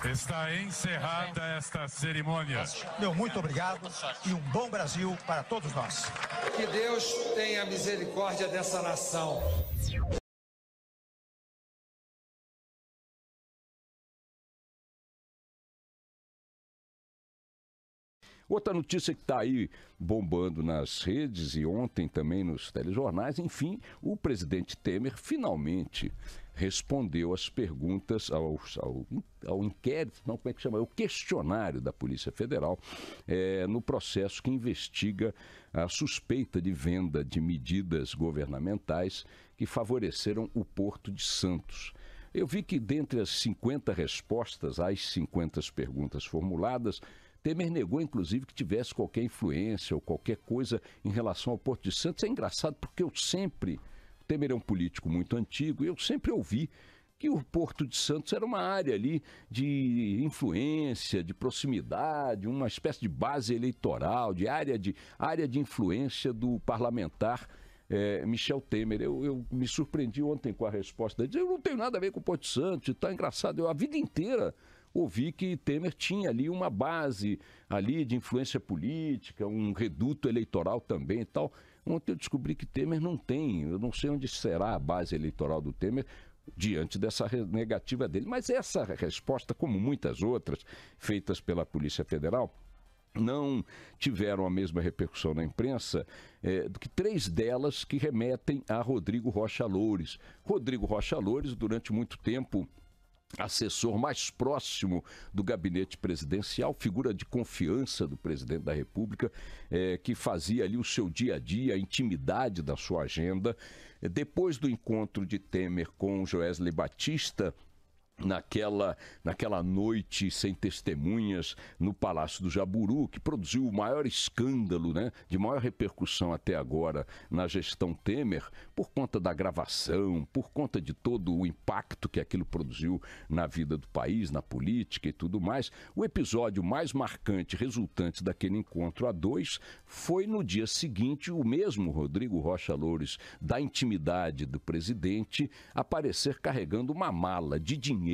Está encerrada esta cerimônia. Meu muito obrigado e um bom Brasil para todos nós. Que Deus tenha misericórdia dessa nação. Outra notícia que está aí bombando nas redes e ontem também nos telejornais, enfim, o presidente Temer finalmente respondeu as perguntas ao inquérito, não, como é que chama? O questionário da Polícia Federal no processo que investiga a suspeita de venda de medidas governamentais que favoreceram o Porto de Santos. Eu vi que dentre as 50 respostas às 50 perguntas formuladas, Temer negou, inclusive, que tivesse qualquer influência ou qualquer coisa em relação ao Porto de Santos. É engraçado porque Temer é um político muito antigo e eu sempre ouvi que o Porto de Santos era uma área ali de influência, de proximidade, uma espécie de base eleitoral, de área de influência do parlamentar Michel Temer. Eu me surpreendi ontem com a resposta dele. Eu não tenho nada a ver com o Porto de Santos, está engraçado. A vida inteira ouvi que Temer tinha ali uma base ali de influência política, um reduto eleitoral também e tal. Ontem eu descobri que Temer não tem, eu não sei onde será a base eleitoral do Temer diante dessa negativa dele. Mas essa resposta, como muitas outras feitas pela Polícia Federal, não tiveram a mesma repercussão na imprensa do que 3 delas que remetem a Rodrigo Rocha Loures. Rodrigo Rocha Loures, durante muito tempo, assessor mais próximo do gabinete presidencial, figura de confiança do presidente da República, que fazia ali o seu dia a dia, a intimidade da sua agenda. Depois do encontro de Temer com Joesley Batista, naquela noite sem testemunhas no Palácio do Jaburu, que produziu o maior escândalo, né, de maior repercussão até agora na gestão Temer, por conta da gravação, por conta de todo o impacto que aquilo produziu na vida do país, na política e tudo mais. O episódio mais marcante resultante daquele encontro a 2 foi no dia seguinte o mesmo Rodrigo Rocha Loures, da intimidade do presidente, aparecer carregando uma mala de dinheiro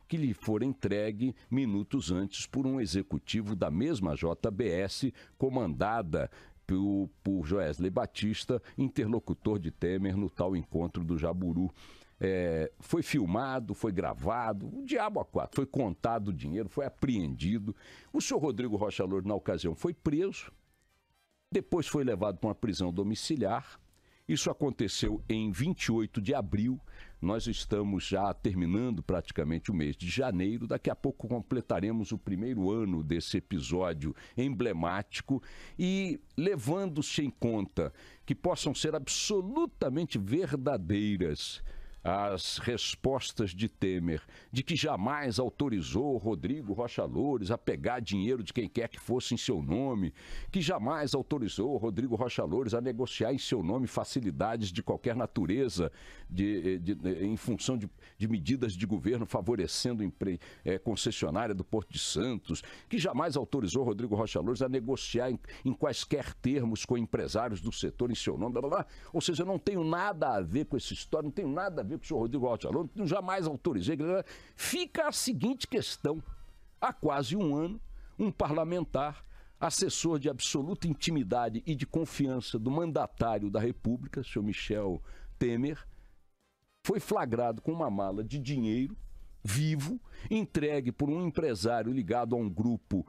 que lhe fora entregue minutos antes por um executivo da mesma JBS, comandada por Joesley Batista, interlocutor de Temer no tal encontro do Jaburu. Foi filmado, foi gravado, o diabo a quatro, foi contado o dinheiro, foi apreendido. O senhor Rodrigo Rocha Loures, na ocasião, foi preso, depois foi levado para uma prisão domiciliar. Isso aconteceu em 28 de abril, nós estamos já terminando praticamente o mês de janeiro, daqui a pouco completaremos o primeiro ano desse episódio emblemático e levando-se em conta que possam ser absolutamente verdadeiras as respostas de Temer, de que jamais autorizou Rodrigo Rocha Loures a pegar dinheiro de quem quer que fosse em seu nome, que jamais autorizou Rodrigo Rocha Loures a negociar em seu nome facilidades de qualquer natureza em função de medidas de governo favorecendo concessionária do Porto de Santos, que jamais autorizou Rodrigo Rocha Loures a negociar em quaisquer termos com empresários do setor em seu nome, blá, blá, blá. Ou seja, eu não tenho nada a ver com essa história, não tenho nada a ver com o senhor Rodrigo Rocha Loures, jamais autorizei. Fica a seguinte questão: há quase um ano, um parlamentar, assessor de absoluta intimidade e de confiança do mandatário da República, senhor Michel Temer, foi flagrado com uma mala de dinheiro vivo, entregue por um empresário ligado a um grupo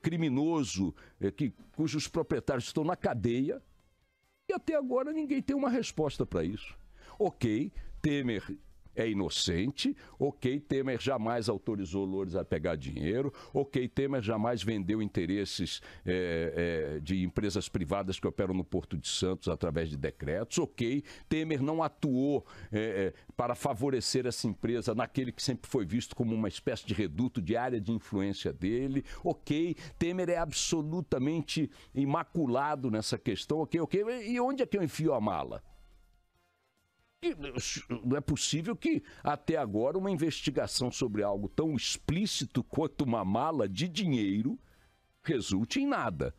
criminoso, cujos proprietários estão na cadeia, e até agora ninguém tem uma resposta para isso. Ok, Temer é inocente, ok, Temer jamais autorizou Loures a pegar dinheiro, ok, Temer jamais vendeu interesses de empresas privadas que operam no Porto de Santos através de decretos, ok, Temer não atuou para favorecer essa empresa naquele que sempre foi visto como uma espécie de reduto de área de influência dele, ok, Temer é absolutamente imaculado nessa questão, ok, e onde é que eu enfio a mala? Não é possível que, até agora, uma investigação sobre algo tão explícito quanto uma mala de dinheiro resulte em nada.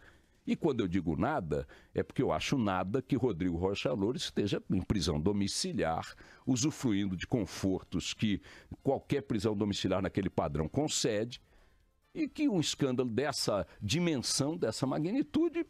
E quando eu digo nada, é porque eu acho nada que Rodrigo Rocha Loures esteja em prisão domiciliar, usufruindo de confortos que qualquer prisão domiciliar naquele padrão concede, e que um escândalo dessa dimensão, dessa magnitude,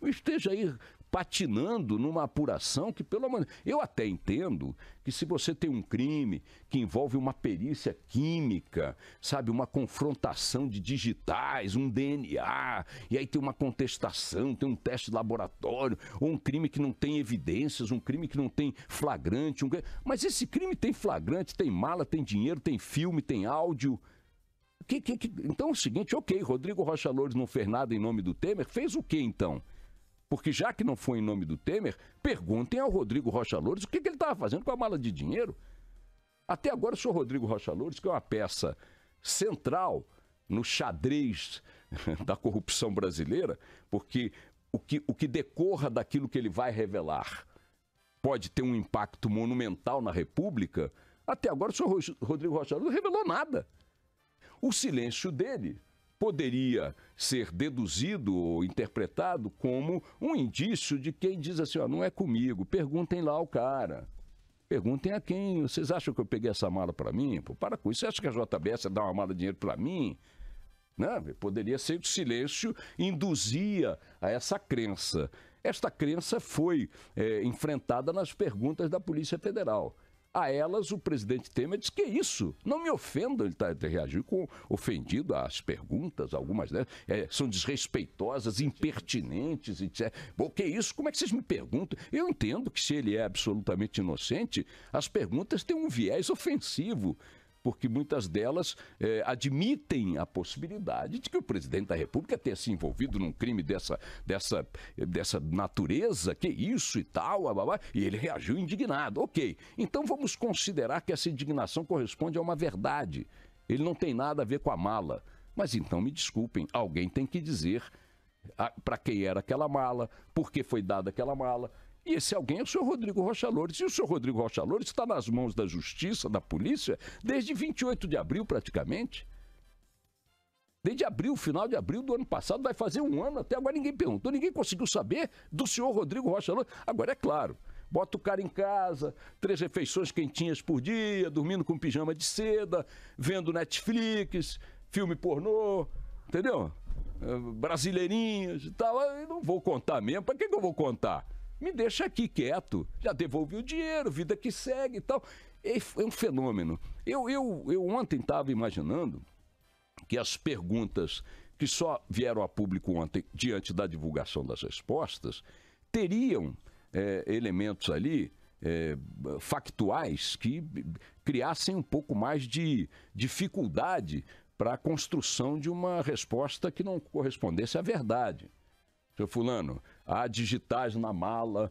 esteja aí patinando numa apuração que, pelo menos, eu até entendo que se você tem um crime que envolve uma perícia química, sabe, uma confrontação de digitais, um DNA, e aí tem uma contestação, tem um teste de laboratório, ou um crime que não tem evidências, um crime que não tem flagrante, mas esse crime tem flagrante, tem mala, tem dinheiro, tem filme, tem áudio. Então é o seguinte, ok, Rodrigo Rocha Loures não fez nada em nome do Temer, fez o quê então? Porque já que não foi em nome do Temer, perguntem ao Rodrigo Rocha Loures o que ele estava fazendo com a mala de dinheiro. Até agora o senhor Rodrigo Rocha Loures, que é uma peça central no xadrez da corrupção brasileira, porque o que decorra daquilo que ele vai revelar pode ter um impacto monumental na República, até agora o senhor Rodrigo Rocha Loures não revelou nada. O silêncio dele poderia ser deduzido ou interpretado como um indício de quem diz assim, ó, não é comigo, perguntem lá ao cara. Perguntem a quem. Vocês acham que eu peguei essa mala para mim? Pô, para com isso. Você acha que a JBS dá uma mala de dinheiro para mim? Não, poderia ser o silêncio induzia a essa crença. Esta crença foi enfrentada nas perguntas da Polícia Federal. A elas, o presidente Temer disse, que é isso? Não me ofenda, ele reagiu com ofendido às perguntas, algumas delas são desrespeitosas, impertinentes, etc. Bom, que é isso? Como é que vocês me perguntam? Eu entendo que se ele é absolutamente inocente, as perguntas têm um viés ofensivo, porque muitas delas admitem a possibilidade de que o presidente da República tenha se envolvido num crime dessa natureza, que isso e tal, e ele reagiu indignado. Ok, então vamos considerar que essa indignação corresponde a uma verdade. Ele não tem nada a ver com a mala. Mas então, me desculpem, alguém tem que dizer para quem era aquela mala, por que foi dada aquela mala. E esse alguém é o senhor Rodrigo Rocha Loures. E o senhor Rodrigo Rocha Loures está nas mãos da Justiça, da Polícia, desde 28 de abril, praticamente. Desde abril, final de abril do ano passado, vai fazer um ano, até agora ninguém perguntou, ninguém conseguiu saber do senhor Rodrigo Rocha Loures. Agora, é claro, bota o cara em casa, 3 refeições quentinhas por dia, dormindo com pijama de seda, vendo Netflix, filme pornô, entendeu? Brasileirinhas e tal. Eu não vou contar mesmo, para que eu vou contar? Me deixa aqui quieto, já devolvi o dinheiro, vida que segue e tal. É um fenômeno. Eu ontem estava imaginando que as perguntas que só vieram a público ontem, diante da divulgação das respostas, teriam elementos ali factuais que criassem um pouco mais de dificuldade para a construção de uma resposta que não correspondesse à verdade. Seu fulano, há digitais na mala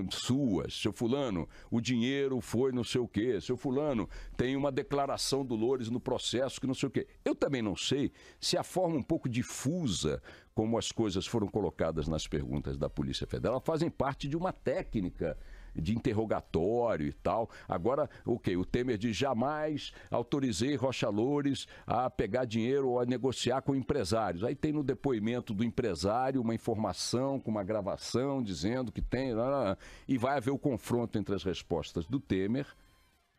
suas. Seu fulano, o dinheiro foi não sei o quê. Seu fulano, tem uma declaração do Loures no processo que não sei o quê. Eu também não sei se a forma um pouco difusa como as coisas foram colocadas nas perguntas da Polícia Federal fazem parte de uma técnica de interrogatório e tal. Agora, ok, o Temer diz, jamais autorizei Rocha Loures a pegar dinheiro ou a negociar com empresários. Aí tem no depoimento do empresário uma informação com uma gravação dizendo que tem... E vai haver o confronto entre as respostas do Temer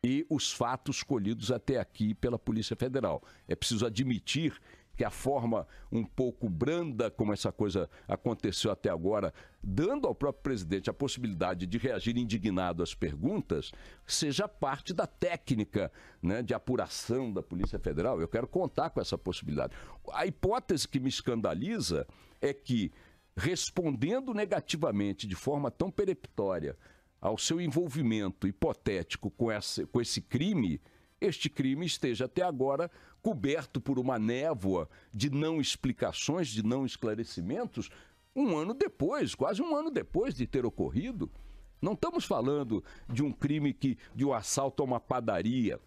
e os fatos colhidos até aqui pela Polícia Federal. É preciso admitir que a forma um pouco branda como essa coisa aconteceu até agora, dando ao próprio presidente a possibilidade de reagir indignado às perguntas, seja parte da técnica, né, de apuração da Polícia Federal. Eu quero contar com essa possibilidade. A hipótese que me escandaliza é que, respondendo negativamente de forma tão peremptória ao seu envolvimento hipotético com esse crime, este crime esteja até agora coberto por uma névoa de não explicações, de não esclarecimentos, um ano depois, quase um ano depois de ter ocorrido. Não estamos falando de um crime de um assalto a uma padaria,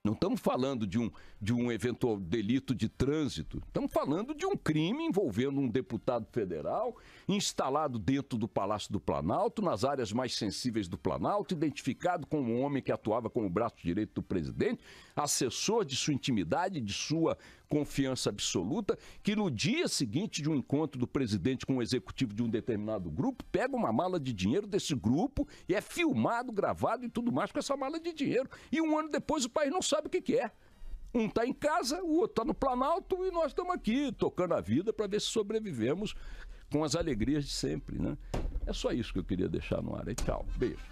Não estamos falando de um eventual delito de trânsito. Estamos falando de um crime envolvendo um deputado federal instalado dentro do Palácio do Planalto, nas áreas mais sensíveis do Planalto, identificado como um homem que atuava como braço direito do presidente, assessor de sua intimidade, de sua confiança absoluta, que no dia seguinte de um encontro do presidente com o executivo de um determinado grupo, pega uma mala de dinheiro desse grupo e é filmado, gravado e tudo mais com essa mala de dinheiro. E um ano depois o país não sabe o que é. Um está em casa, o outro está no Planalto e nós estamos aqui tocando a vida para ver se sobrevivemos com as alegrias de sempre, né? É só isso que eu queria deixar no ar aí. Tchau. Beijo.